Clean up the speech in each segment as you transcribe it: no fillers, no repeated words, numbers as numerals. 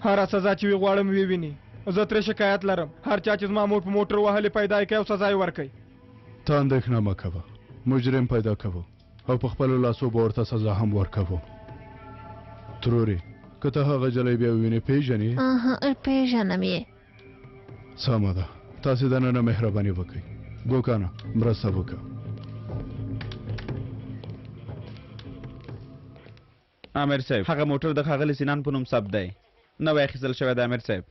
هر سزا چې وي غواړم وویني. زه ترې شکایت لرم. هر چا چې زما مور په موټر وهلې پیدا یې کوي او سزا یې ورکوي. ته اندېښنه مه کوه، مجرم پیدا کوو او په خپلو لاسو به ورته سزا هم ورکوو. ترورې که ته هغه جلۍ بیا ووینې پیژنې؟ پیژنم یې. سمه ده، تاسې دننه مهرباني وکړئ. ګوکانه مرسته وکړه. امیر صاحب هغه موټر د ښاغلي سینان په نوم ثبت دی، نوی اخیستل شوی دی. امیر صاحب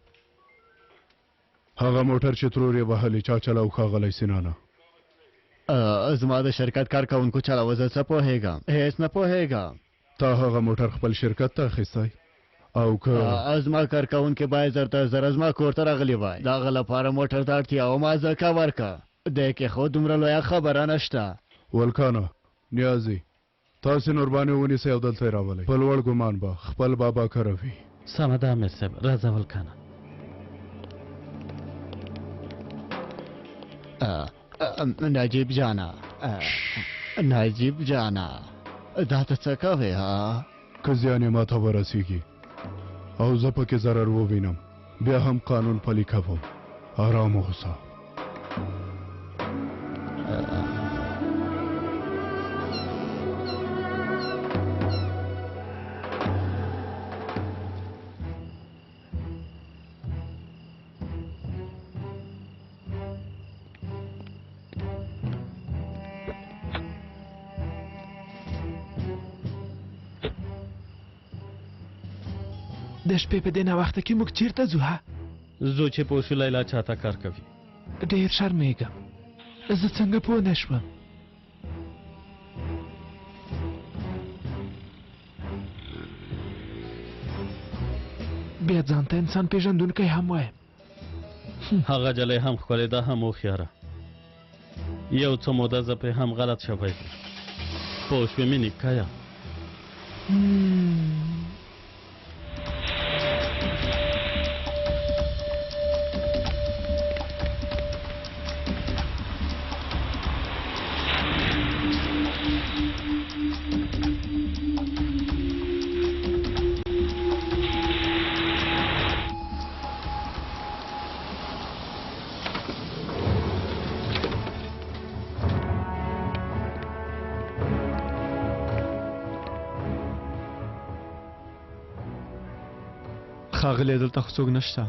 هغه موټر چې ترورې وهلې چا چلاو ښاغلی سینانه؟ زما د شرکت کارکوونکو چلاوه. زه څه پوهېږم؟ هېڅ نه پوهېږم. تا هغه موټر خپل شرکت ته اخیستی او که زما کارکوونکي باید زر زره زما کور ته راغلی وای. د هغه لپاره موټر ته اړتیا وه، ما ځکه ورکړه. دی کې خو دومره لویه خبره نشته. ولکانه نیازي تاسې نوربانې ونیسئ او دلته یې راولئ. په لوړ ګمان به خپل بابا کره وي. سمه ده امیر صاحب، راځه ولکانه. نجیب جانا، نجیب جانا، دا ته څه کوې ها؟ که زیان یې ماته ورسیږي او زه پکې ضرر ووینم بیا هم قانون پلی کوم. آرام اوسه. د شپې په دې ناوخته کې موږ چیرته ځو؟ زو چې پوه شو لیلا چاته کار کوي. ډېر شرمېږم. زه څنګه پوه نه شوم؟ بیا ځان ته انسان پېژندونکی هم وایم. هغه جلۍ هم ښکلې ده هم هوښیاره. یو څه موده زه پرې هم غلط شوی دی. پوه شوې مې نیکایه. ښاغلی دلته خو څوک نشته.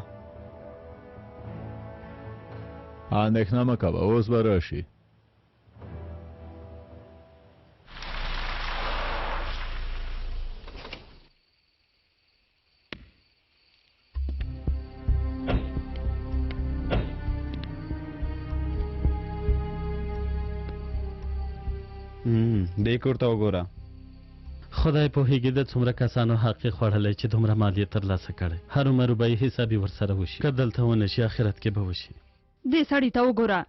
اندېښنه مه کوه، اوس به راشي. دې کور ته وګوره. خدای پوهېږي د څومره کسانو حق یې خوړلی چې دومره مالیه ترلاسه کړی. هرومرو به یې حساب یې ورسره وشي. که دلته ونه شي آخرت کې به وشي. دې سړي ته وګوره،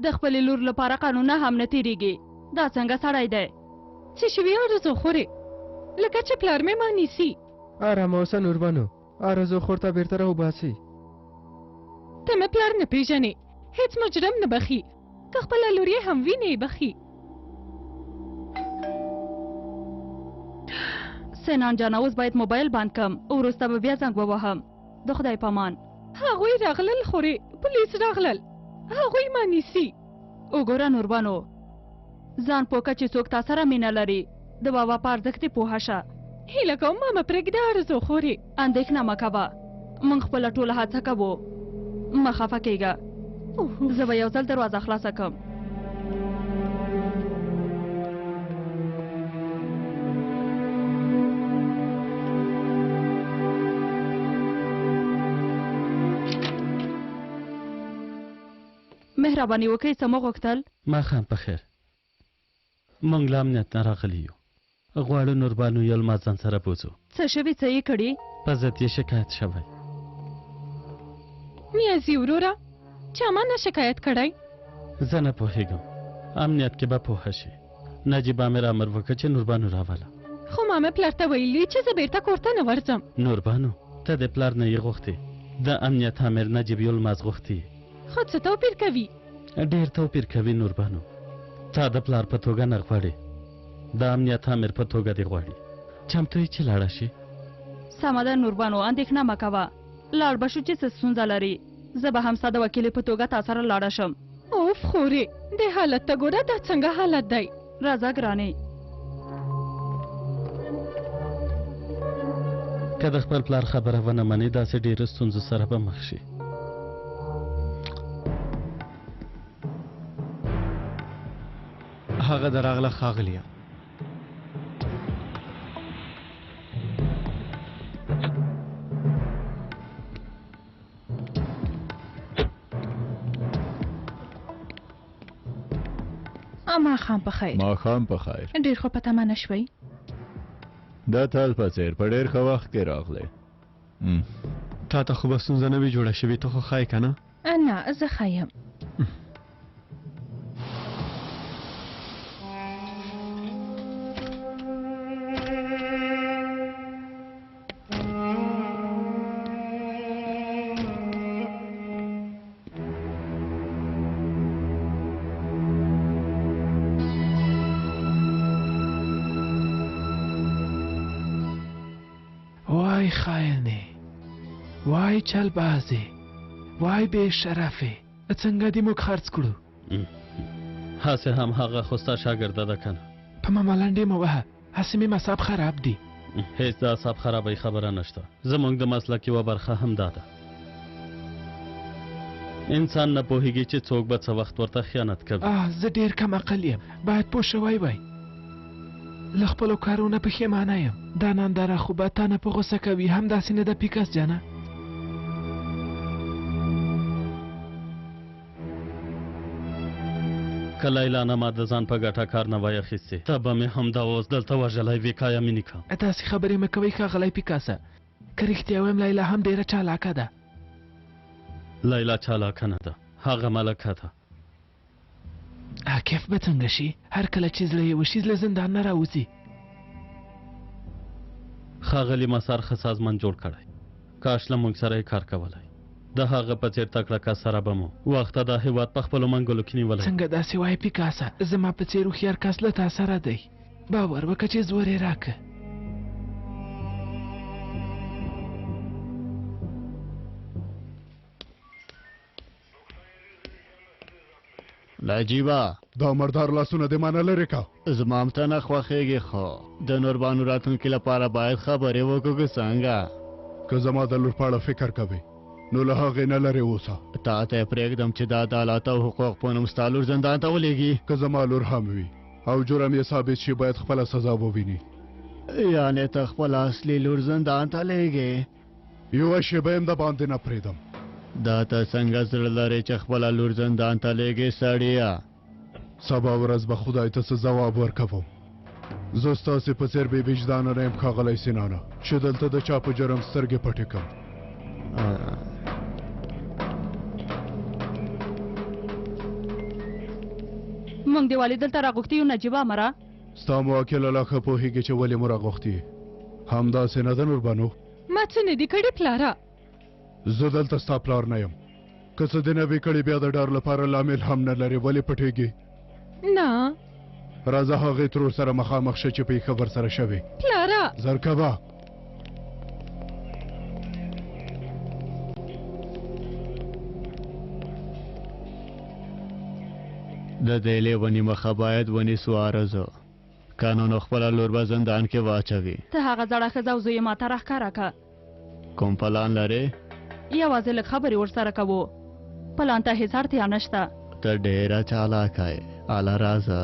د خپلې لور لپاره قانونه هم نه تېرېږي. دا څنګه سړی دی؟ څه شوي آرزو خورې؟ لکه چې پلار مې ما نیسي. ارامه اوسه نوربانو، آرزو خور ته بېرته راوباسي. ته مې پلار نه پېژنې، هېڅ مجرم نه بخي. که خپله لور یې هم وینې بخي. سینان جانه اوس باید موبایل بند کم، وروسته به بیا زنګ ووهم. د خدای په امان. هغوی راغلل خورې، پولیس راغلل، هغوی ما نیسي. وګوره نوربانو، ځان پوکه چې څوک تا سره مینه لري. د بابا په ارزښت پوهه شه. هیله کوم ما مه پرېږده آرزو خورې. اندېښنه مه کوه، موږ خپله ټوله هڅه کوو. مه خفه کېږه. زه به یو ځل دروازه خلاصه کړم. مهرباني وکړئ، څه مو غوښتل؟ ماښام په خیر. موږ له امنیت نه راغلي یو. غواړو نوربانو یو ما ځان سره بوځو. څه شوي، څه یې کړي؟ په ضد یې شکایت شوی. نیازي وروره، چا ما نه شکایت کړی؟ زه نه پوهېږم. امنیت کې به پوهه شي. نجیب امر امر وکړه چې نوربانو راوله. خو ما مې پلار ته ویلي چې زه بېرته کور ته نه ورځم. نوربانو، ته د پلار نه یې غوښتې. د امنیت امر نجیب یلماز غوښتي. خو څه توپیر کوي؟ ډېر توپیر کوي نوربانو. تا د پلار په توګه نه غواړې، د امنیت امر په توګه دې غواړي. چمتو یې چې لاړه شي؟ سمه ده نوربانو اندېښنه مه کوه لاړ به شو چې څه ستونزه لري زه به هم ستا د وکیلې په توګه تا سره لاړه شم اوف خورې د حالت ته ګوره دا څنګه حالت دی راځه ګرانې که د خپل پلار خبره ونه منې داسې ډېرو ستونزو سره به مخ شي هغه دراغله ښاغلیه ماښام په خیر ماښام په خیر ډېر خو پته منه شوی دا تل په څیر په ډېر ښه وخت کې راغلی تا ته خو به ستونزه نه وي جوړه شوې ته خو ښایې که نه نه زه ښه یم وای خاینې وای چل بازې وای بې شرفې څنګه دې موږ خرڅ کړو هسې هم هغه خو ستا شاګرده ده که نه په ما ملنډې مه وهه هسې مې مصاب خراب دي هیڅ د اعصاب خرابۍ خبره نشته زموږ د مسلک یوه برخه هم دا ده انسان نه پوهیږي چې څوک به څه وخت ورته خیانت کوي زه ډېر کم عقل یم باید پوه شوی وای له خپلو کارونه پښیمانه یم دا ننداره خو به تا نه په غوسه کوي همداسې نه ده پیکس جانه که لیلا نه ما د ځان په ګټه کار نه وای اخیستې ته به مې همدا اوس دلته وژلی ویکایه مې نیکه داسې خبرې مه کوئ ښاغلی پیکاسه که رښتیا وایم لیلا هم ډېره چالاکه ده لیلا چالاکه نه ده هغه ملکه ده کیف به څنګه شي هر کله چې زړه یې وشي له زندان نه راوځي ښاغلي مسار ښه سازمان جوړ کړی کاش له موږ سره یې کار کولی د هغه په څېر تکړه کس سره به مو وخته دا هېواد په خپلو منګلو کې نیولی څنګه داسې وایې پیکاسه زما په څېر هوښیار کس له تا سره دی باور وکړه چې زور یې راکړه نجیبه دا مردار لاسونه دې مانه لرې کا زما هم ته نه خوښېږي خو د نوربانو راتلونکي لپاره باید خبرې وکړو څنګه که زما د لور په اړه فکر کوې نو له هغې نه لرې اوسه تا ته یې پرېږدم چې د عدالت او حقوق په نوم ستا لور زندان ته ولېږي که زما لور هم وي او جرم یې ثابت شي باید خپله سزا وویني یعنې ته خپله اصلي لور زندان ته لېږې یوه شېبه یم د باندې نه پرېږدم دا ته څنګه زړه لرې چې خپله لور زندان ته لېږې سړیه سبا ورځ به خدای ته څه ځواب ورکوم زه ستاسې په څېر بې وجدانه نه یم ښاغلی سینانه چې دلته د چا په جرم سترګې پټې کړم موږ دیوالي دلته راغوښتي یو نجیبه مره ستا موکله لا ښه پوهېږي چې ولې مو راغوښتي همداسې نه ده نوربانو ما څه نه دي کړي پلاره زه دلته ستا پلار نه یم که څه دې نه وي کړي بیا د ډار لپاره لامل هم نه لرې ولې پټېږي نه راځه هغې ترور سره مخامخ شه چې پېښه ورسره شوې پلاره زر کوه د دې لیوني مخه باید ونیسو عرضو قانون خپله لور به زندان کې واچوي ته هغه زړه ښځه او زوی یې ما ته راښکاره که کوم پلان لرې یوازې لږ خبرې ورسره کوو پلان ته هېڅ اړتیا نشته ته ډېره چالاکه یې اله راځه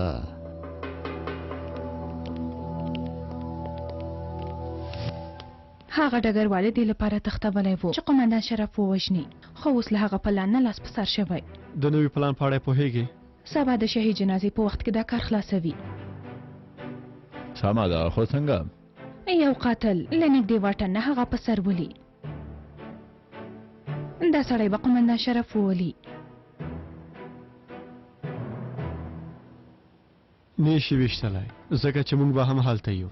هغه ډګروالې دې لپاره تختولی و چې قومندان شرف ووژني خو اوس له هغه پلان نه لاس په سر شوی د نوي پلان په اړه پوهېږې سبا د شهید جنازې په وخت کې دا کار خلاصوي سمه ده خو څنګه یو قاتل له نږدې واټن نه هغه په سر ولي دا سړی به قومندان شرف وولي نه شي ویشتلی ځکه چې موږ به هم هلته یو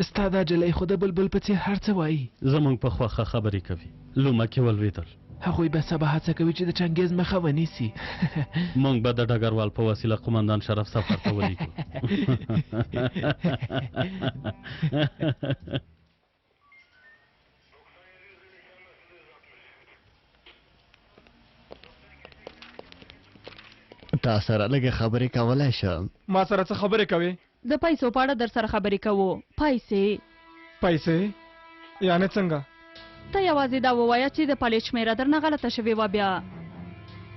ستا دا جلی خو د بلبل په څېر هر څه وایي زموږ په خوښه خبرې کوي لومه کې ولوېدل هغوی به سبا هڅه کوي چې د چنګیز مخه ونیسي. موږ به د ډګروال په وسیله قومندان شرف سفر ته ولیکو. تا سره لږه خبرې کولی شم؟ ما سره څه خبرې کوي؟ د پیسو په اړه در سره خبرې کوو. پیسې یعنې څنګه؟ ته یوازې دا ووایه چې د پلیټ شمیره درنه غلطه شوې وه، بیا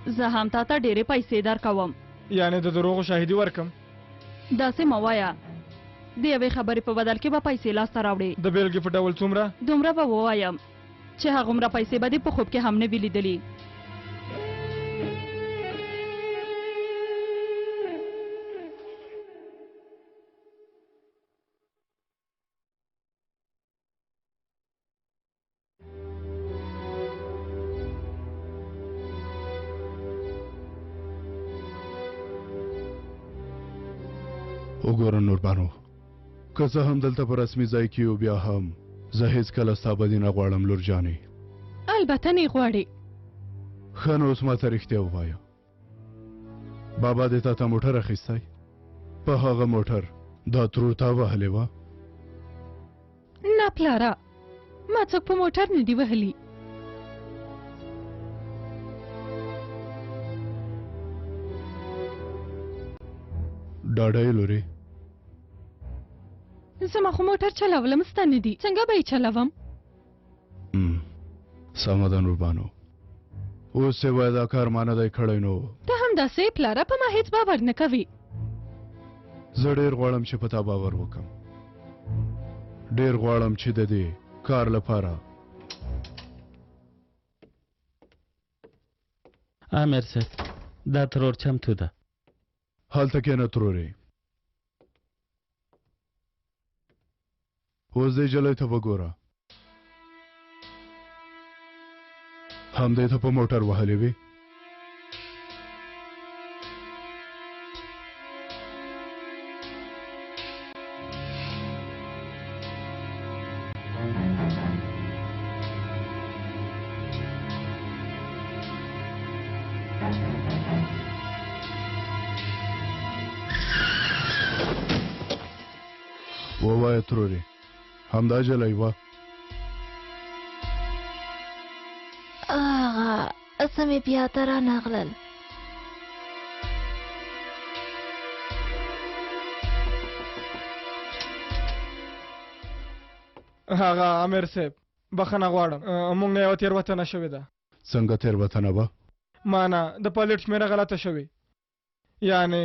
زه هم تا ته ډېرې پیسې درکوم. یعنې د دروغو شاهدي ورکم؟ داسې مه وایه، د یوې خبرې په بدل کې به پیسې لاسته راوړې. د بیلګې په ډول څومره؟ دومره به ووایم چې هغومره پیسې به دې په خوب کې هم نه وي لیدلي. وګوره نوربانو، که زه هم دلته په رسمي ځای کې یو، بیا هم زه هېڅکله ستا بدي نه غواړم لور جانې. البته نه غواړې. ښه نو اوس ماته رښتیا ووایه، بابا دې تا ته موټر اخیستی؟ په هغه موټر دا ترور تا وهلې وه؟ نه پلاره، ما څوک په موټر نه دي وهلي. ډاډه یې لورې؟ زما خو موټر چلولم ستا نه دي، څنګه به یې چلوم؟ سمه ده نوربانو، اوس یې وایه دا کار ما نه دی کړی. نو ته همداسې پلاره په ما هېڅ باور نه کوي. زه ډېر غواړم چې په تا باور وکړم، ډېر غواړم چې د دې کار لپاره. امیر صاحب، دا ترور چمتو ده. هلته کښېنه ترورې، اوس دې جلۍ ته وګوره، همدې ته په موټر وهلې وې. ووایه ترورې، همدا جلۍ وه؟ سمې بیا ته رانغلل. هغه امیر صاحب، بخښنه غواړم، موږ نه یوه تېروتنه شوې ده. څنګه تېروتنه به؟ ما نه د پلیټ شمېره غلطه شوې، یعنې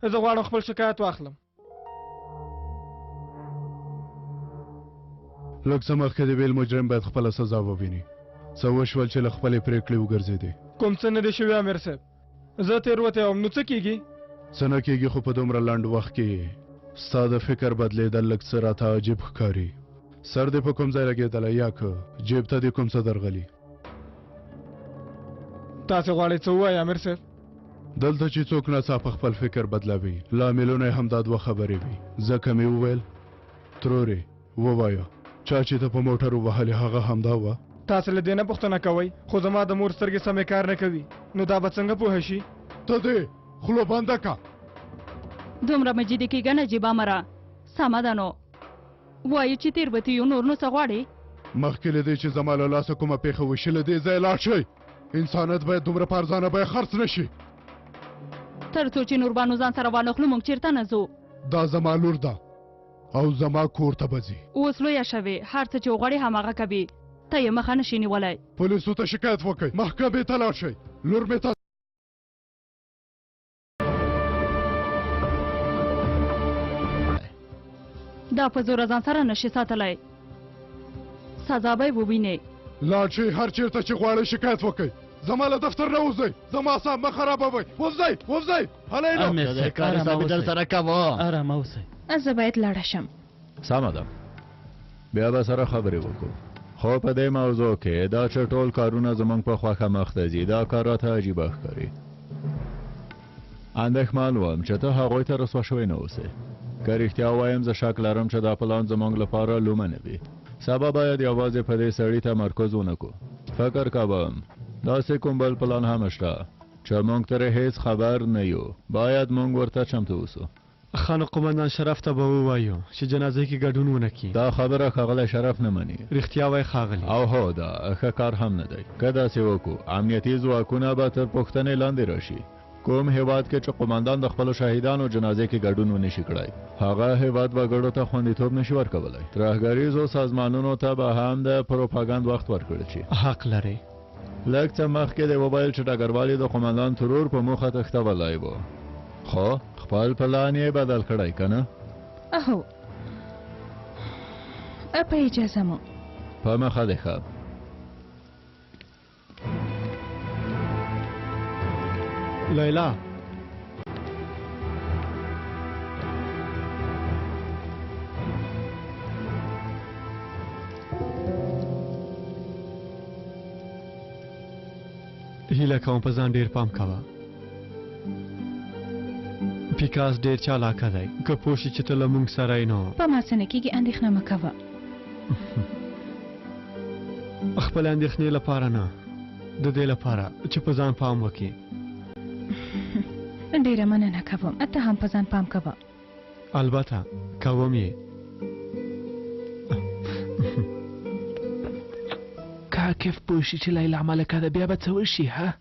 زه غواړم خپل شکایت واخلم. لږ څه مخکې د بیل مجرم باید خپله سزا وویني. څه وشول چې له خپلې پرېکړې وګرځېدې؟ کوم څه نه دي شوي امیر صاحب، زه تېروتی وم، نو څه کېږي؟ څه نه کېږي، خو په دومره لنډ وخت کې ستا د فکر بدلېدل لږ څه راته عجیب ښکاري. سر دې په کوم ځای لګېدلی، یا که جیب ته دې کوم څه درغلي؟ تاسې غواړئ څه ووایئ امیر صاحب؟ دلته چې څوک ناڅاپه خپل فکر بدلوي، لاملونه یې همدا دوه خبرې وي. ځکه مې وویل ترورې ووایه، چا چې ته په موټر ووهلې هغه همدا وه؟ تاسې له دې نه پوښتنه کوئ، خو زما د مور سترګې سمې کار نه کوي، نو دا به څنګه پوه شي؟ ته دې خوله بنده که. دومره مه جدي کېږه نجیبه مره، سمه ده نو وایي چې تېروتي یو، نور نو څه غواړې؟ مخکې له دې چې زما له لاسه کومه پېښه وشي، له دې ځایه لاړ شئ. انسانیت باید دومره په ارزانه بیه خرڅ نه شي. تر څو چې نوربانو ځان سره وانخلو، موږ چېرته نه ځو. دا زما لور ده او زما کور ته به ځي. اوس لویه شوې، هر څه چې وغواړې هماغه کوي، ته یې مخه نشي نیولی. پولیسو ته شکایت وکړئ، محکمې ته لاړ شئ. لور مې ته دا په زوره ځان سره نشي ساتلی، سزا به یې ووینې. لاړ شئ، هر چېرته چې غواړئ شکایت وکړئ. زما له دفتر نه وځئ، زما اعصاب مه خرابوئ. وځئ وځئ، هلئ نو. ارامه اوسئ. زه باید لاړه شم. سمه ده، بیا به سره خبرې وکړو. خو په دې موضوع کې دا چې ټول کارونه زموږ په خوښه مخ ته ځي، دا کار راته عجیبه ښکاري. اندېښمن وم چې ته هغوی ته رسوا شوی نه اوسې. که رښتیا ووایم، زه شک لرم چې دا پلان زموږ لپاره لومه نه وي. سبا باید یوازې په دې سړي تمرکز ونه کړو. فکر کوم داسې کوم بل پلان هم شته چې موږ ترې هیڅ خبر نه یو. باید موږ ورته چمتو اوسو. خان قومندان شرف ته به ووایو چې جنازې کې ګډون ونه کړي. دا خبره ښاغلی شرف نه مني. رښتیا وای ښاغلی. او هو دا ښه کار هم نه دی. که داسې وکړو امنیتي ځواکونه به تر پوښتنې لاندې راشي. کوم هیواد کې چې قومندان د خپلو شهیدانو جنازې کې ګډون ونه شي کړی هغه هیواد وګړو ته خوندیتوب نشي ورکولی. ترهګریزو سازمانونو ته به هم د پروپاګند وخت ورکړل شي. حق لري. لږ څه مخکې د وویل چې ډګروال د قومندان ترور په موخه تښتولی و. خو خپل پلان یې بدل کړی که نه؟ اهو په اجازه مو په مخه دی ښه. لیلا هیله کوم په ځان ډیر پام کوه. پیکاس ډیر چالاکه دی. که پوه شي چې ته له موږ سره یې نو په ما څه نه کېږي، اندېښنه مه کوه. خپل اندېښنې لپاره نه، د دې لپاره چې په ځان پام وکړي. ډیره مننه کوم. ته هم په ځان پام کوه. البته کوم یې. که کیف پوه شي چې لیلا ملکه ده بیا به څه وشي؟ ها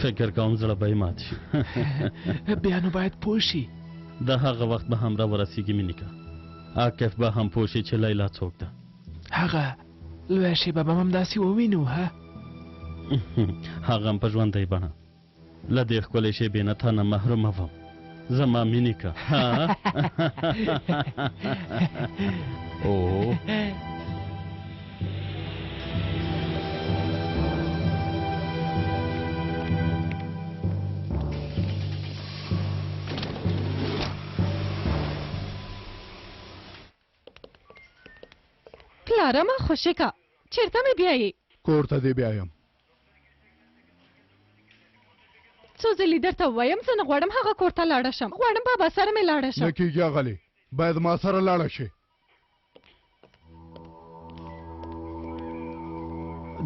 فکر کوم زړه به یې مات شي. بیا نو باید پوه شي. د هغه وخت به هم را ورسیږي مینیکا. عاکف به هم پوه شي چې لیلا څوک ده. هغه لویه شیبه به هم همداسې ووینو. ها هغه هم په ژوندۍ بڼه له دې ښکلې شیبې نه تا نه محرومه وم زما مینیکا. او پلاره ما خوشې که چېرته مې بیایې؟ کور ته دې بیایم. څو ځلې درته ووایم زه نه غواړم هغه کور ته لاړه شم. غواړم بابا سره مې لاړه شم. نه کېږي اغلې، باید ما سره لاړه شي.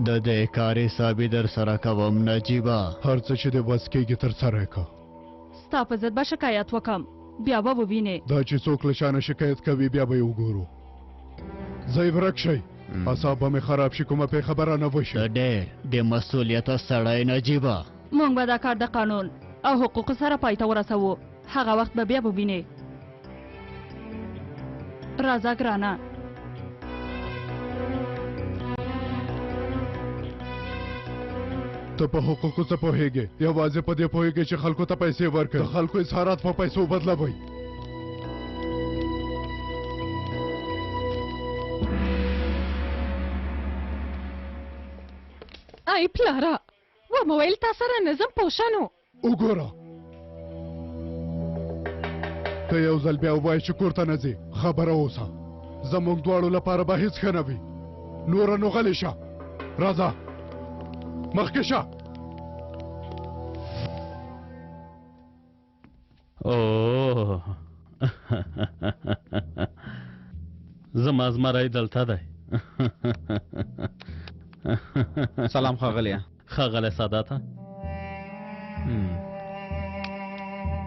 د دې کار حسابې در سره کوم نجیبه. هر څه چې دې بس کېږي تر سره یې که. ستا په ضد به شکایت وکم بیا به ووینې. دا چې څوک له شانه شکایت کوي بیا به یې وګورو. ځای ورک شئ، اعصاب به مې خراب شي، کومه پې خبره نه وشي. ته ډېر بې مسؤلیته سړی نجیبه. موږ به دا کار د قانون او حقوقو سره پای ته ورسوو. هغه وخت به بیا ووینې. راځه ګرانه. ته په حقوقو څه پوهېږې؟ یوازې په دې پوهېږې چې خلکو ته پیسې ورکړې. د خلکو اظهارات په پیسو بدلوئ. ای پلاره ومه ویل تا سره نظم پوشنو. وګوره ته یو ځل بیا ووایې چې کور ته نه ځې، خبره اوسه. زموږ دواړو لپاره به هېڅ ښه نه وي. نوره نو غلې شه. راځه مخکې شه. اوه زما زمری دلته دی. سلام ښاغلیه. ښاغلی ساداته.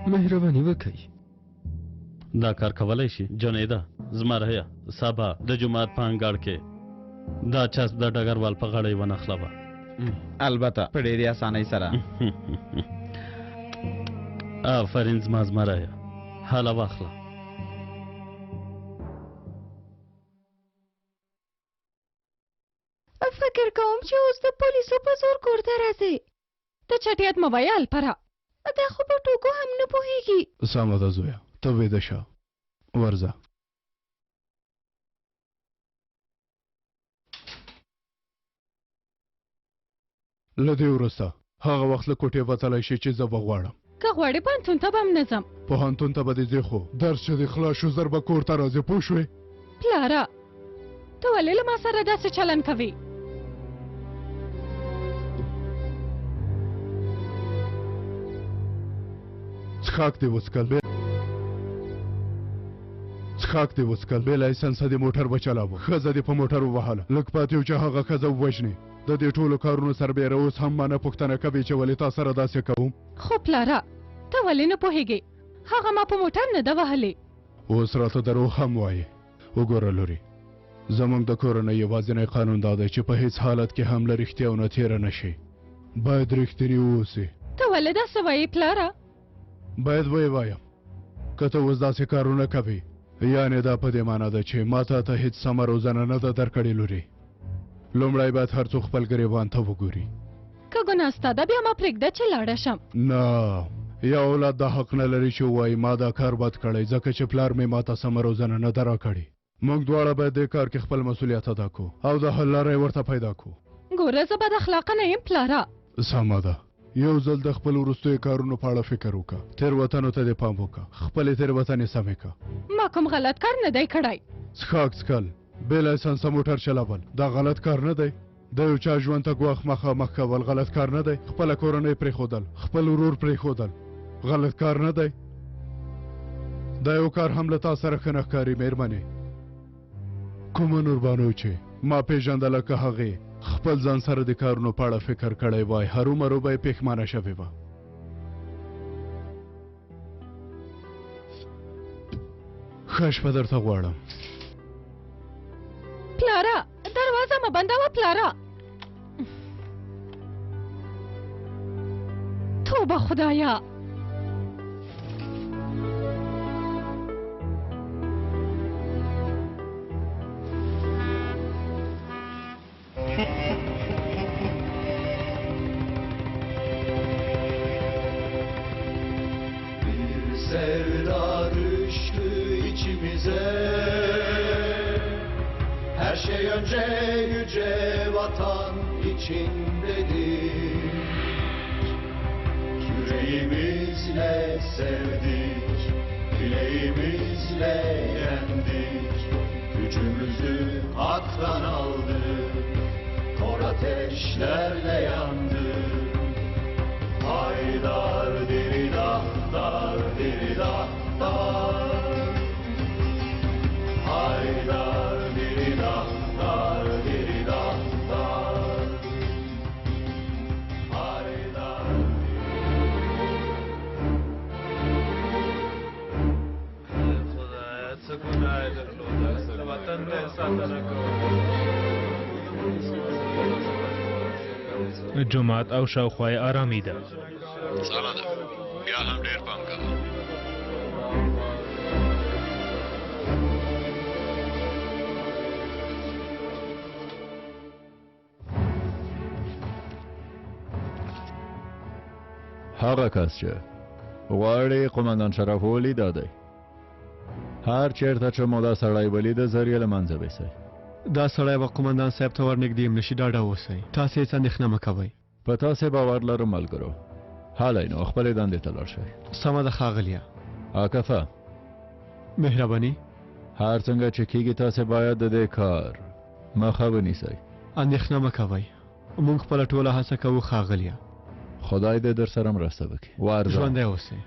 مهرباني وکړئ. دا کار کولی شي جنیده زمریه سبا د جماعت په انګاړ کې دا چسب د ډګروال په غاړه یې ونښلوه. البته په ډېرې اسانۍ سره. آفرین زما زمریه هله واخله. فکر کوم چې اوس د پولیسو په زور کور ته راځې. ته چټیات مه وایه الپره. دا خو په ټوکو هم نه پوهېږي. سمه ده زویه، ته ویده شه. ورځه. له دې وروسته هغه وخت له کوټې وتلی شي چې زه به غواړم. که غواړې پوهنتون ته به هم نه ځم. پوهنتون ته به دې ځې، خو درس چې دې خلاص شو زر به کور ته راځې. پوه شوې؟ پلاره ته ولې له ما سره داسې چلن کوې؟ څښاک دې وڅښل. څښاک دې وڅکل بې لایسنسه دې موټر وچلاوه ښځه دې په موټر ووهله لږ پاتې و چې هغه ښځه ووژنې د دې ټولو کارونو سربیره اوس هم ما نه پوښتنه کوي چې ولې تا سره داسې کوم خو پلاره ته ولې نه پوهېږې هغه ما په موټر نه ده وهلې اوس راته دروغ هم وایې وګوره لورې زموږ د کورنۍ یوازینی قانون دا دی چې په هیڅ حالت کې هم له رښتیاو نه تېره نه شي باید رښتینې واوسې ته ولې داسې وایې پلاره باید ویې وایم که ته اوس داسې کارونه کوې یعنې دا په دې معنا ده چې ما ته هیڅ سمه روزنه نه ده درکړې لورې لومړی باید هر څوک خپل ګریوان ته وګوري که ګناه ستا ده بیا ما پرېږده چې لاړه شم نه یا اولاد دا حق نه لري چې ووایي ما دا کار بد کړی ځکه چې پلار مې ما ته سمه روزنه نه ده راکړې موږ دواړه باید دې کار کې خپل مسؤلیت ادا کړو او د حل لاره یې ورته پیدا کړو ګوره زه بد اخلاقه نه یم پلاره سمه ده یو ځل د خپل وروستیو کارونو په اړه فکر وکړه تېروتنو ته دې پام وکړه خپلې تېروتنې سمې کړه ما کوم غلط کار نه دی کړی څښاک څښل بې لایسنسه موټر چلول دا غلط کار نه دی د یو چا ژوند ته ګواښ مخامخ کول غلط کار نه دی خپله کورنۍ پرېښودل خپل ورور پرېښودل غلط کار نه دی دا یو کار هم له تا سره ښه نه ښکاري مېرمنې کومه نوربانو چې ما پېژندله که هغې خپل ځان سره د کارونو په اړه فکر کړی وای هرومرو به یې پښېمانه شوې وه ښه شپه درته غواړم پلاره دروازه مه بندوه پلاره توبه خدایا Sevda düştü içimize Her şey önce yüce vatan içindedir Yüreğimizle sevdik Dileğimizle yendik Gücümüzü haktan aldık Kor ateşlerle yandık Haydar diri dahtar diri dahtar Haydar diri dahtar diri dahtar Haydar خدایا څه ګناه یې درلوده د وطن د ساتنه جماعت او شاوخوا یې آرامي ده سمه ده بیا هم ډېر پام کوه هغه کس چې غواړي قومندان شرف ولیدا دی هر چیرته چې مو دا سړی ولیده زر یې له منځه بیسئ دا سړی به قومندان صاحب ته ورنږدې هم نشي ډاډه اوسئ تاسې هېڅ اندېښنه مه کوئ په تاسې باور لرم ملګرو حالی نو خپلې دندې ته لاړ شئ سمه ده ښاغلیه عاکفه مهرباني هر څنګه چې کېږي تاسې باید د دې کار مخه ونیسئ اندېښنه مه کوئ موږ خپله ټوله هڅه کوو ښاغلیه خدای دې در سره مرسته وکړي ورځه ژوندی اوسئ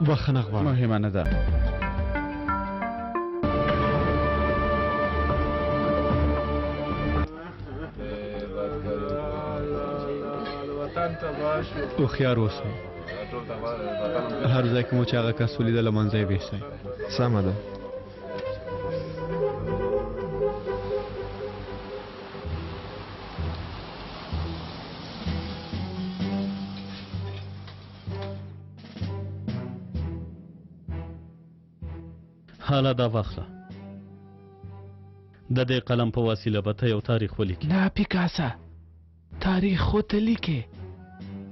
بخښنه غواړم مهمه نه ده هوښیار اوسئ هر ځای کې مو چې هغه کس ولیده له منځه یې ویسئ سمه ده حالا دا واخله د دې قلم په وسیله به ته یو تاریخ ولیکې نه پیکاسا تاریخ خو ته لیکې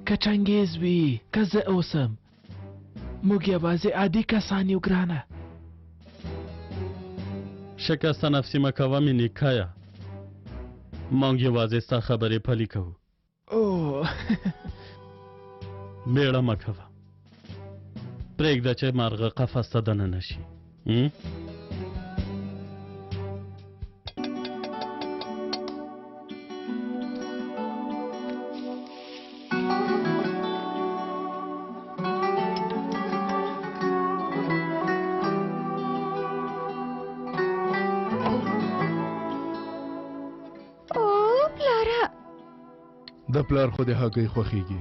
که چنګیز وي که زه اوسم موږ یوازې عادي کسان یو ګرانه. شکست نفسی مه کوه مې نیکایه، موږ یوازې ستا خبرې پلي کوو. او بیړه مه کوه، پرېږده چې مرغه قفس ته دننه شي. د پلار خو د هګۍ خوښیږي،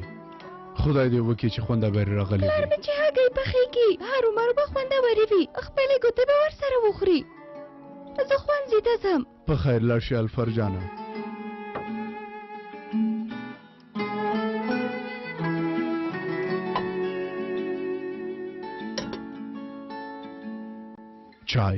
خدای دې وکړي چې خوندورې راغلې پلار مې چې هګۍ پخېږي هرومرو به خوندورې وي، خپلې ګوتې به ورسره وخوري. زه ښوونځي ته ځم. په خیر لاړ شي الفرجانه. چای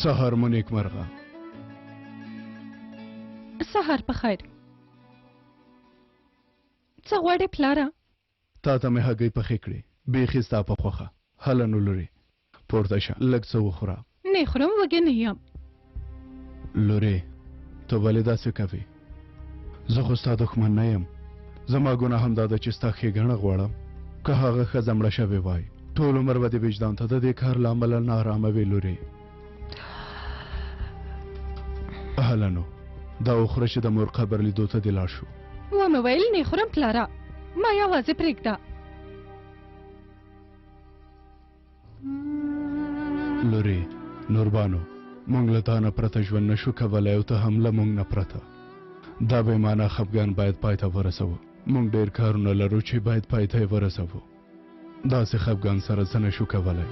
سهار مو نیک مرغه. سهار په خیر. څه غواړې پلاره؟ تا ته مې هګۍ پخې کړې، بیخي ستا په خوښه. هله نو لورې پورته شه لږ څه وخوره. نه خورم وږې نه یم. لورې ته ولې داسې کوې؟ زه خو ستا دښمن نه یم. زما ګناه همدا ده چې ستا ښېګڼه غواړم. که هغه ښځه مړه شوې وای ټول عمر به دې وجدان ته د دې کار له امله ناارامه وې لورې. هله نو دا وخوره چې د مور قبر لیدو ته دې لاړ شو. ومې ویل نه خورم پلاره، ما یوازې پرېږده. لورې نوربانو مونږ له تا نه پرته ژوند نشو کولی او ته هم له مونږ نه پرته. دا بې معنی خفګان باید پای ته ورسوو. مونږ ډېر کارونه لرو چې باید پای ته یې ورسوو. داسې خفګان سره څه نشو کولی.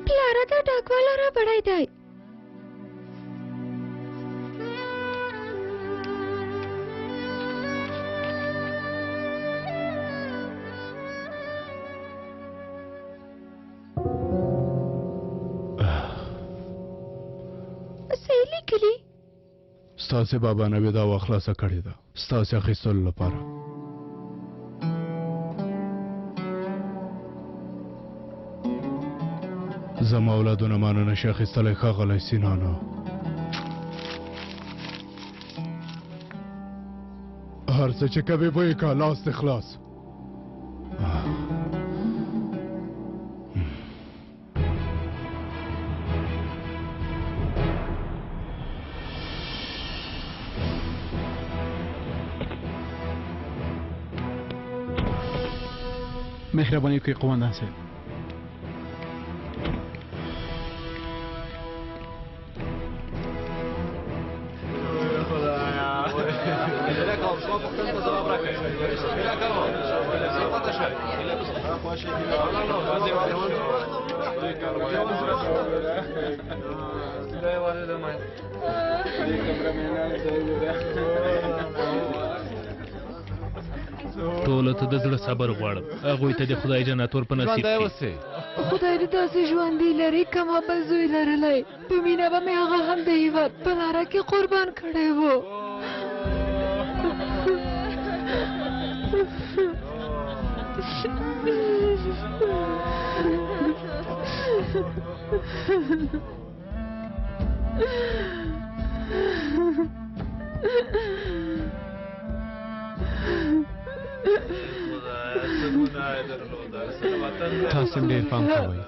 پلاره دا ډاکواله را بړی دی. ستاسې بابا نوې دا خلاصه کړې ده ستاسې اخیستلو لپاره. زما اولادونه مانه نشي اخیستلی ښاغلی سینانه. هر څه چې کوې ویې که لاس دې خلاص. مهربانی وکړئ قومندان صاحب. ټولو ته د زړه صبر غواړم. هغوی ته د خدای جنت ور په نصیب کړي. خدای دې داسې ژوندي لري کما بل زوی لرلی. په مینه به مې هغه هم د هېواد په لاره کې قربان کړی و. تاسو ډیر پام کوئ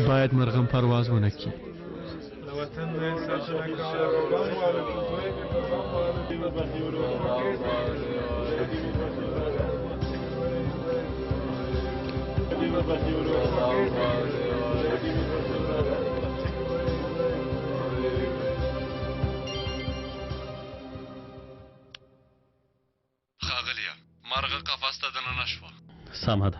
باید مرغم پرواز ونه کړي ښاغلیه مرغه قفس ته دننه شوه سمه ده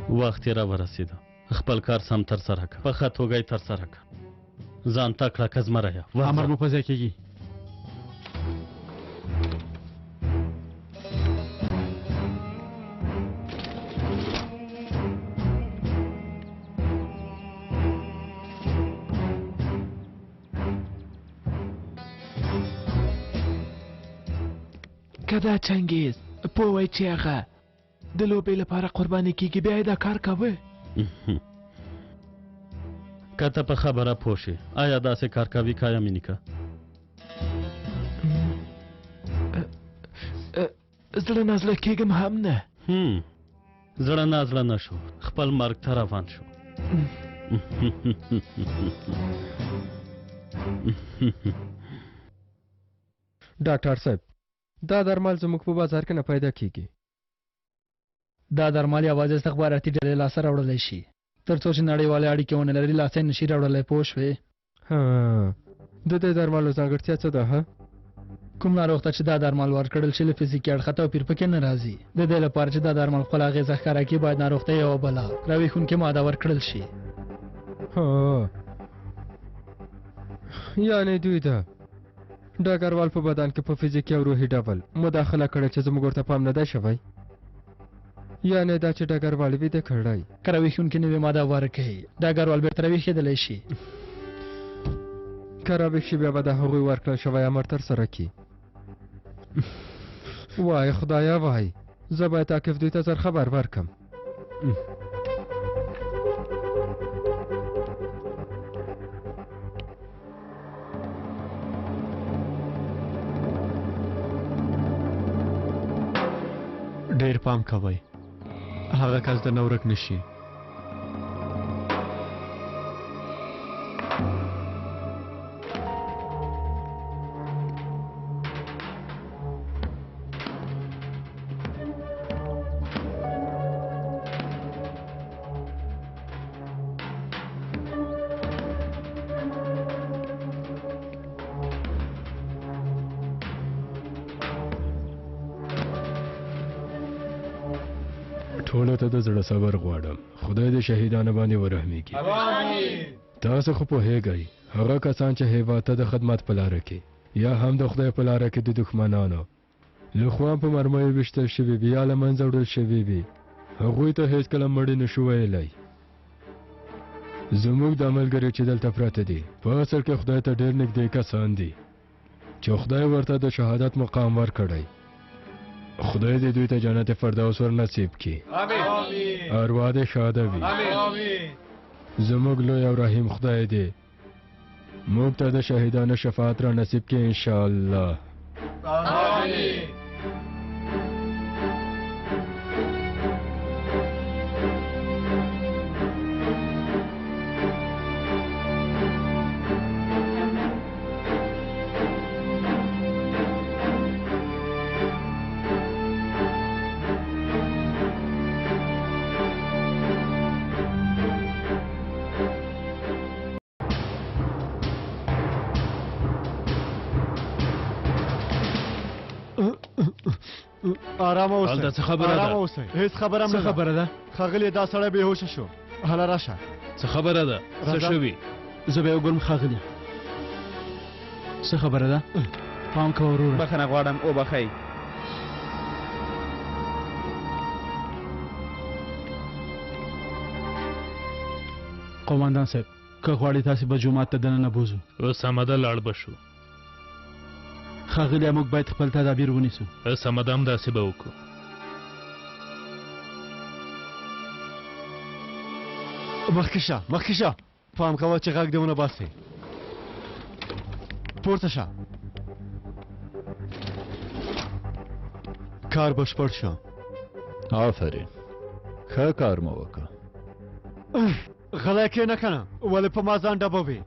وخت یې را ورسېده خپل کار سم تر سره کړه په ښه توګه یې تر سره کړه ځان ته کړه که زمری امر مو په ځای کېږي که دا چنګیز پوه وای چې هغه د لوبې لپاره قرباني کیږي بیا یې دا کار کوه که ته په خبره پوه شې آیا داسې کار کوي که یا مینیکه زړه نازړه کېږم هم نه زړه نازړه نه شو خپل مرګ ته روان شو ډاکټر صاحب دا درمل زموږ په بازار کې نه پیدا کیږي دا درمل یوازې استخباراتي ډلې لاسته راوړلی شي تر څو چې نړیوالې اړیکې ونه لري لاسته یې نشي راوړلی پوه شوې د دې درملو ځانګړتیا څه ده کوم ناروغ ته چې دا درمل ورکړل شي له فزیکي اړخه توپیر پکې نه راځي د دې لپاره چې دا درمل خپل اغېزه ښکاره کړي باید ناروغ ته یوه بله راویښونکې ماده ورکړل شي یعنې دوی ته ډګروال په بدن کې په فزیکي او روحي ډول مداخله کړې چې زموږ ورته پام نه دی شوی یعنې دا چې ډګروال ویده کړی که راویښونکې نوې ماده ورکړي ډګروال بېرته راویښېدلی شي که راویښ شي بیا به د هغوی ورکړل شوی امر ترسره کړي وای خدایه وای زه باید عاقف دوی ته زر خبر ورکړم ډیر پام کوئ هغه کس د نورک نشي ټولو ته د زړه صبر غواړم خدای دې شهیدانو باندې ورحمیږي تاسو خو پوهیږئ هغه کسان چې هیواد ته د خدمت په لاره کې یا هم د خدای په لاره کې د دښمنانو له خوا په مرمیو ویشتل شوي وي یا له منځه وړل شوي وي هغوی ته هېڅکله مړي نشو ویلی زموږ دا ملګري چې دلته پراته دي په اصل کې خدای ته ډېر نږدې کسان دي چې خدای ورته د شهادت مقام ورکړی خدای دې دوی ته جنت فردوس ور نصیب کړي ارواح دې شاده وي زموږ لوی او رحیم خدای دې موږ ته د شهیدانو شفاعت را نصیب کړي ان شاء الله آرام اوسئ هلته څه خبره ده؟ آرام اوسئ هیڅ خبره هم نه څه خبره ده؟ ښاغلی دا سړی بېهوشه شو هله راشه څه خبره ده؟ څه شوي؟ زه به یې وګورم ښاغلی څه خبره ده؟ پام کوه وروره بخښنه غواړم وبخئ قوماندان صاحب که غواړئ تاسې به جومات ته دننه بوځو سمه ده لاړ به شو ښاغلی موږ باید خپل تدابیر ونیسو سمه ده همداسې به وکړو مخکې شه پام کوه چې غږ دې ونه باسي پورته شه کار بشپړ شو آفرین ښه کار مو وکړه غلی کښېنه که نه ولې په ما ځان ډبوې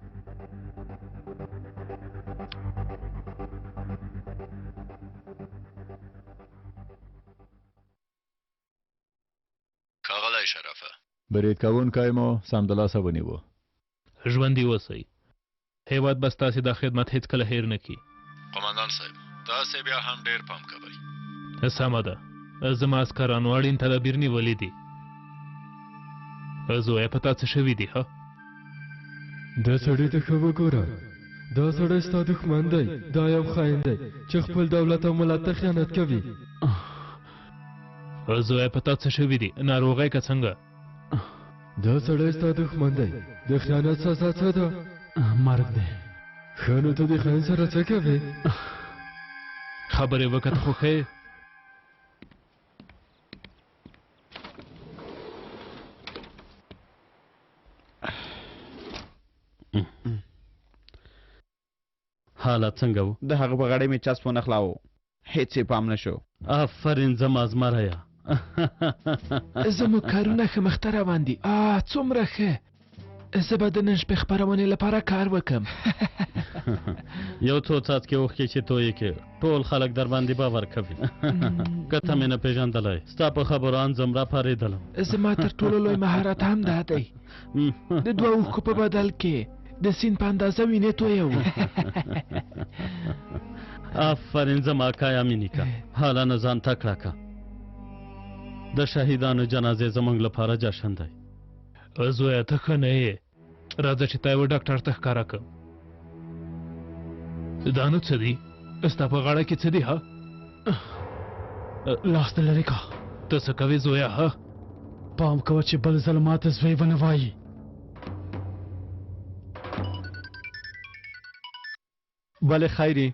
ښاغلی شرفه برید کوونکی مو سمدلاسه ونیوه ژوندي اوسئ هیواد به ستاسې دا خدمت هیڅکله هیر نه کړي قمندان صاحب تاسې بیا هم ډېر پام کوئ سمه ده زما عسکرانو اړین تدابیر نیولي دي زویه په تا څه شوي دي ها دا سړی ته ښه وګوره دا سړی ستا دښمن دی دا یو خاین دی چې خپل دولت او ملت ته خیانت کوي زویه په تا څه شوي دي ناروغی که څنګه دا سړی ستا دښمن دی د خیانت سزا څه ده مرګ دی ښه نو ته د خاین سره څه کوې خبرې وکړه ته خو ښه حالت څنګه و د هغه په غاړې مې چسپ ونه خلاوه هېڅ یې پام نه شو آفرین زما زمریا زموږ کارونه ښه مخته روان دي څومره ښه زه به د نن شپې خپرونې لپاره کار وکم یو څو څاڅکي اوښکې چې تویې کې ټول خلک در باندې باور کوي که ته مې نه پېژندلی ستا په خبرو ان زم راپارېدلم زما تر ټولو لوی مهارت هم دا دی د دوه اوښکو په بدل کې د سیند په اندازه وینې تویوو آفرین زما کایا مینیکا حالا نه ځان تکړه که د شهیدانو جنازې زموږ لپاره جشن دی زویه ته ښه نه یې راځه چې تا یوه ډاکټر ته ښکاره کړم دا نو څه دي ستا په غاړه کې څه دي ها لاس ته لرې که ته څه کوې زویه ها پام کوه چې بل ځل ماته زوی ونه وایي ولې خیري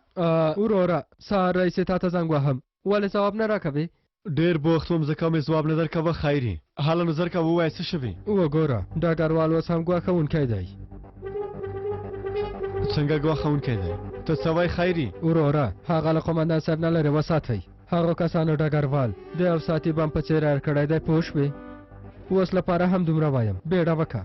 وروره سهار راهیسې تا ته زنګ وهم ولې ځواب نه راکوې ډېر بوخت وم ځکه مې ځواب نه درکوه خیري حالا نظر کوه ووایه څه شوي وګوره ډګروال اوس هم ګواښونکی دی څنګه ګواښونکی دی ته څه وایې خیري وروره هغه له قمندان صاحب نه لرې وساتئ هغو کسانو ډګروال د یو ساعتي بم په څېر ایر کړی دی پوه شوې اوس لپاره هم دومره وایم بیړه وکړه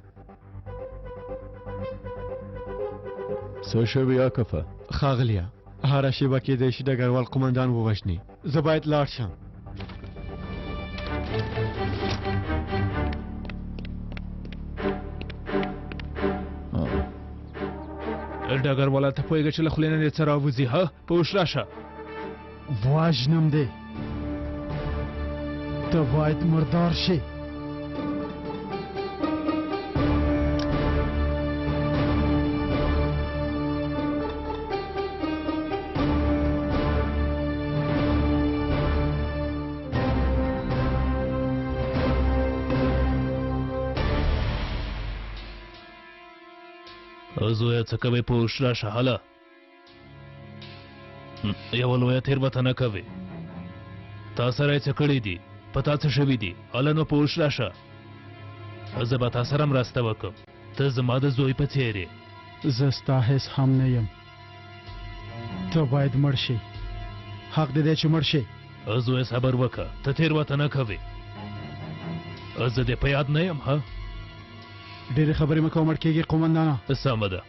څه شوي عاکفه ښاغلیه هره شیبه کېدی شي ډګروال قمندان ووژني زه باید لاړ شم ډګرواله ته پوهېږه چې له خولې نه دې څه راوځي ها په اوښ راشه وژنم دې ته باید مردار شي زویه څه کوې په اوښ راشه هله یوه لویه تېروتنه کوې تا سره یې څه کړي دي په تا څه شوي دي هله نو په اوښ راشه زه به تا سره مرسته وکړم ته زما د زوی په څېر یې زه ستا هېڅ هم نه یم ته باید مړ شې حق دې دی چې مړ شې زویه صبر وکړه ته تېروتنه کوې زه دې په یاد نه یم ها ډېرې خبرې مه کوه مړ کېږي قمندانه سمه ده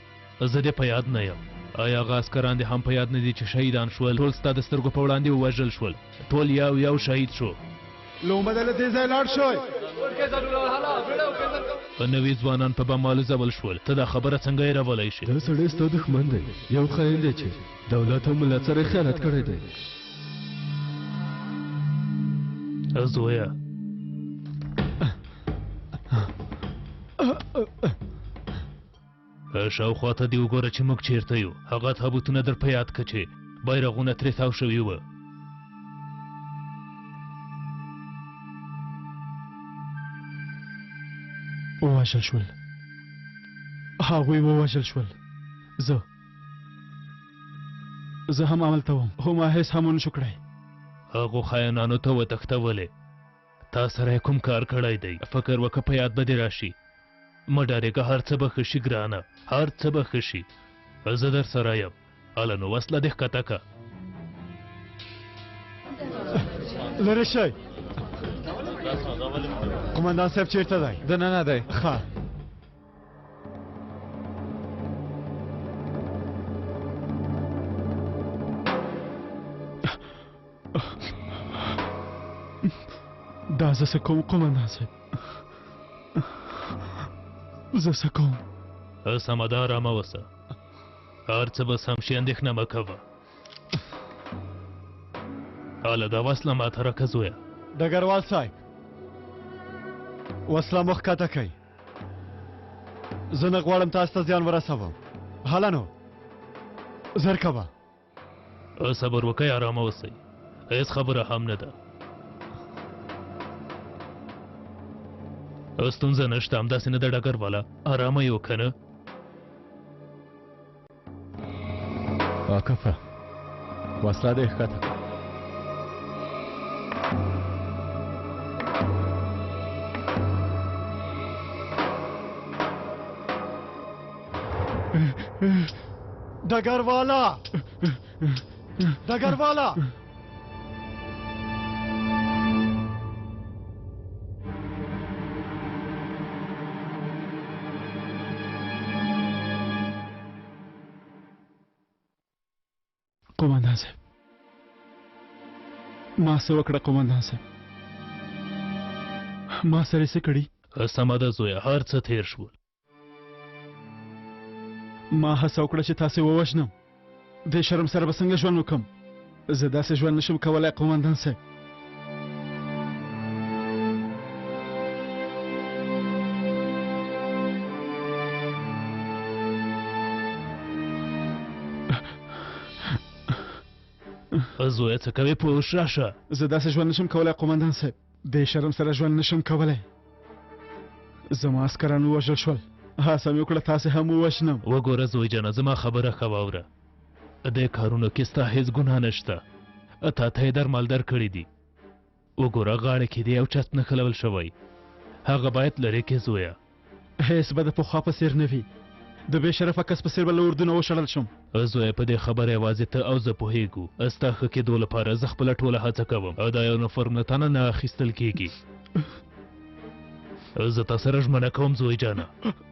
زه دې په یاد نه یم آیا هغه عسکران دې هم په یاد نه دي چې شهیدان شول ټول ستا د سترګو په وړاندې ووژل شول ټول یو شهید شو لومبه دلته دې ځای لاړ شوی نوي ځوانان په بم الوزول شول ته دا خبره څنګه هېرولی شي دا سړی ستا دښمن دی یو خاین دی چې دولت او ملت سره خیانت کړی دی زویه شاوخوا ته دې وګوره چې موږ چېرته یو هغه تابوتونه در په یاد که چې بیرغونه ترې تاو شوي وه ووژل شول هغوی ووژل شول زه هم عملته وم خو ما هېڅ هم ونه شو کړی هغو خاینانو ته وتښتولې تا سره یې کوم کار کړی دی فکر وکړه په یاد به دې راشي مه ډارېږه، هر څه به ښه شي ګرانه، هر څه به ښه شي. زه در سره یم. هله نو وسله دې ښکته که. لرې شئ. قمندان صاحب چیرته دی؟ دننه دی. ښه. دا زه څه کوم قمندان صاحب؟ زه څه کوم؟ سمه ده، ارامه اوسه. هر څه به سم شي، اندېښنه مه کوه. هله دا وسله ماته راکه زویه. ډګروال صاحب، وسله مو ښکته کئ. زه نه غواړم تاسو ته زیان ورسوم. هله نو زر کوه. صبر وکئ، ارامه اوسئ. هېڅ خبره هم نه ده. ستونزه نشته، همداسې نه ده ډګرواله. ارامه یې وکه نه. واقفه وسله دې ښکته کړه. ډګروالا، ډګروالا، قمندان صاحب ما څه وکړه؟ قمندان صاحب ما سره څه کړي؟ سمه ده زویه، هر څه تیر شول. ما هڅه وکړه چې تاسې ووژنم. دې شرم سره به څنګه ژوند وکړم؟ زه داسې ژوند نشم کولی قمندان صاحب. زویه څه کوې؟ په هوښ راشه. زه داسې ژوند نشم کولی قمندان صاحب. دې شرم سره ژوند نشم کولی. زما عسکران ووژل شول. هڅه مې وکړه تاسې هم ووژنم. وګوره زوی جانه، زما خبره ښه واوره. دې کارونو کې ستا هېڅ ګناه نشته. تا ته یې درمال درکړي دي. وګوره غاړه کې دې یو چسپ نښلول شوی. هغه باید لرې کې زویه. هېڅ به د پخوا په څېر نه وي. د بې شرفه کس په څېر به له اردونه وشړل شم. زویه په دې خبره یوازې ته او زه پوهېږو. ستا ښه کېدو لپاره زه خپله ټوله هڅه کوم. دا یونیفورم له تانه نه اخیستل کېږي. زه تا سره ژمنه کوم زوی جانه.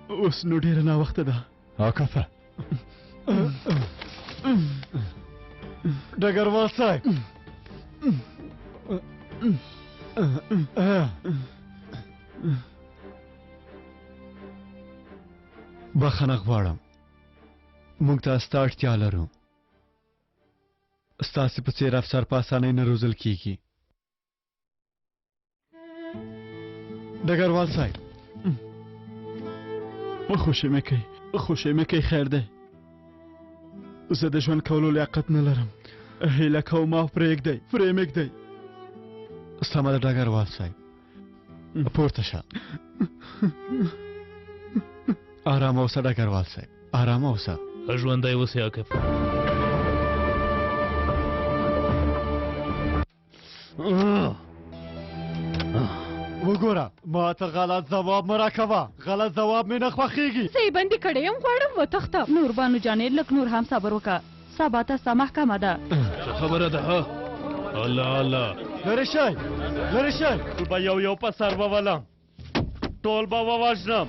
اوس نو ډېره ناوخته ده. واقفه ډګروال صاحب، بخښنه غواړم. موږ ته ستا اړتیا لرو. ستاسې په څېر افسر په اسانۍ نه روزل کېږي. ډګروال صاحب، خوشې مې کوي، خوشې مې کوي. خیر دی، زه د ژوند کولو لیاقت نه لرم. هیله کوم ما پرېږدئ، پرې مې ږدئ. سمه ده ډګروال صاحب، پورته شه. ارامه اوسه ډګروال صاحب، ارامه اوسه. ژوندی اوسې عاقف. وګوره ما ته غلط ځواب مه راکوه. غلط ځواب مې نه خوښېږي. زه یې بندي کړی یم، غواړم وتښتم. نوربانو جانې لږ نور هم صبر وکړه. سبا ته ستا محکمه ده. څه خبره ده؟ ها الله الله، لرې شئ، لرې شئ. زه به یو یو په سر وولم، ټول به ووژنم.